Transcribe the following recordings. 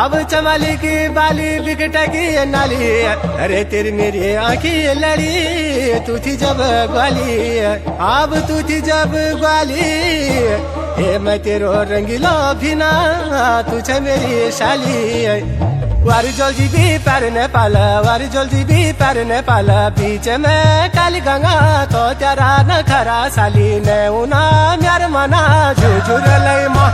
अब चमाली की बाली बिकट की नाली, अरे तेरी मेरी आँखी लड़ी, तू थी जब ग्वाली, अब तू थी जब ग्वाली, ये मैं तेरो रंगीलो भिना, तू छे मेरी शाली। वारी जोलजी भी पैर नेपाल, वारी जोलजी भी पैर नेपाल, बीच में काली गंगा तो तेरा नखरा साली ने उना म्यार मना झुझुर लई माँ।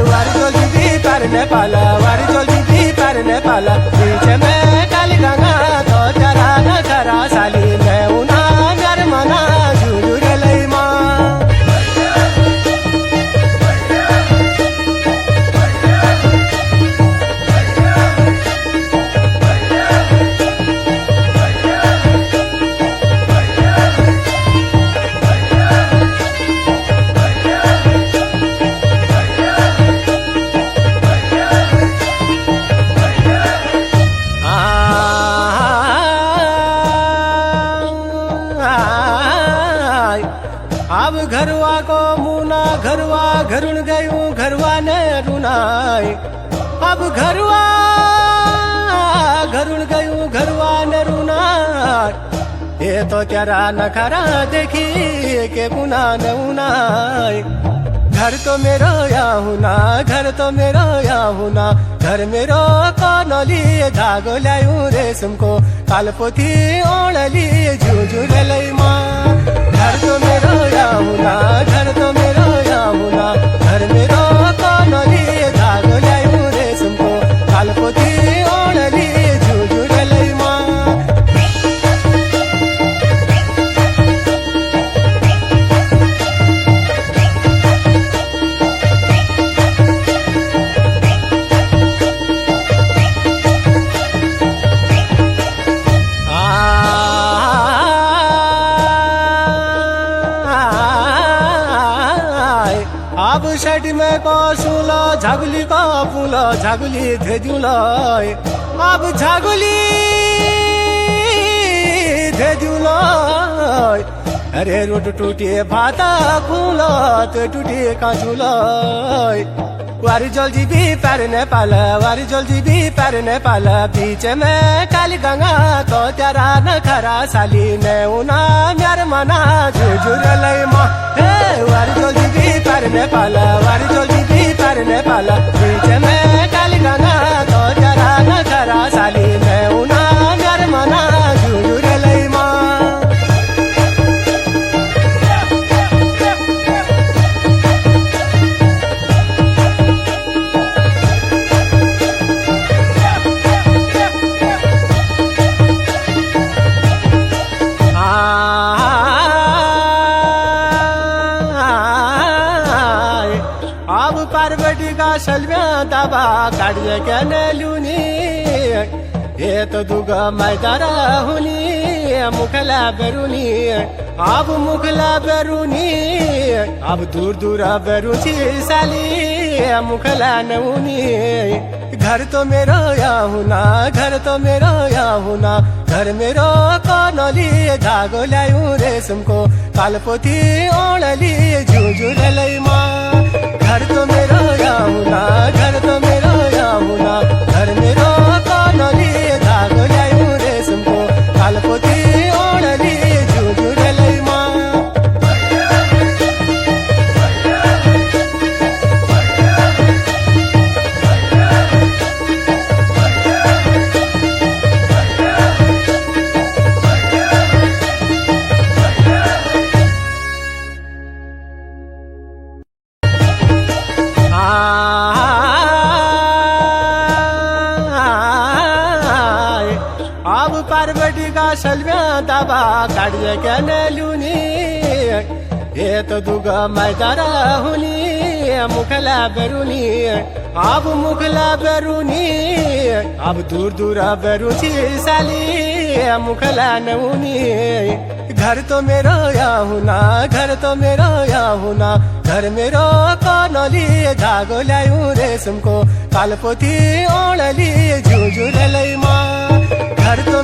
वारी जोलजी भी पैर नेपाल, वारी जोलजी भी पैर नेपाल, बीच में काली गंगा तो तेरा नखरा साली ने उना म्यार मना झुझुर लई माँ। अब घरवा को मुना घरवा घरुण गयूं घरवा ने रुनाई, अब घरवा घरुण गयूं घरवा ने रुनाई, ये तो तेरा नखरा देखी के गुना न उनाई। घर तो मेरो या हुना, घर तो मेरो या हुना, घर मेरो कनली धागो ल्यायूं रेशम को, कालपोथी ओढ़ली झुझुर लई माँ। घर तो मेरो या हुना, घर तो मेरो या हुना, घर मेरो कनली धागो ल्यायूं रेशम को, कालपोथी ओढ़ली झुझुर लई माँ। अब षठी में को सुलो झगुली को पुलो झगुली धेजुलो, अब झगुली धेजुलो, अरे रोट टूटे भाता खुलो तो टूटे काचुलो। वारी जोलजी भी पैर नेपाल, वारी जोलजी भी पैर नेपाल, बीच में काली गंगा तो तेरा नखरा साली ने उना म्यार मना झुझुर लई माँ। वारी जोलजी भी पैर नेपाल, वारी जोलजी भी पैर नेपाल, बीच में काली गंगा तो तेरा नखरा साली ने उना म्यार मना झुझुर लई माँ। अब पार्वती का सलव्या दाबा काढ़िए क्या नेलुनी, ये तो दुगा मैदारा हुनी, मुखला बेरुनी, अब मुखला बेरुनी, अब दूर दूर बेरुची साली मुखला नौनी। घर तो मेरो या हुना, घर तो मेरो या हुना, घर मेरो कनली धागो ल्यायूं रेशम को, कालपोथी ओढ़ली झुझुर लई माँ। घर तो मेरो या हुना, घर तो मेरो या हुना, घर मेरो कनली धागो ल्यायूं रेशम को, कालपोथी ओढ़ली झुझुर लई माँ। अब पार्वती का सलव्या दाबा काढ़िए क्या नेलुनी, ये तो दुगा मैदारा हुनी, मुखला बेरुनी, अब मुखला बेरुनी, अब दूर दूर बेरुची साली मुखला नौनी। घर तो मेरो या हुना, घर तो मेरो या हुना, घर मेरो कनली धागो ल्यायूं रेशम को, कालपोथी ओढ़ली झुझुर लई माँ। घर तो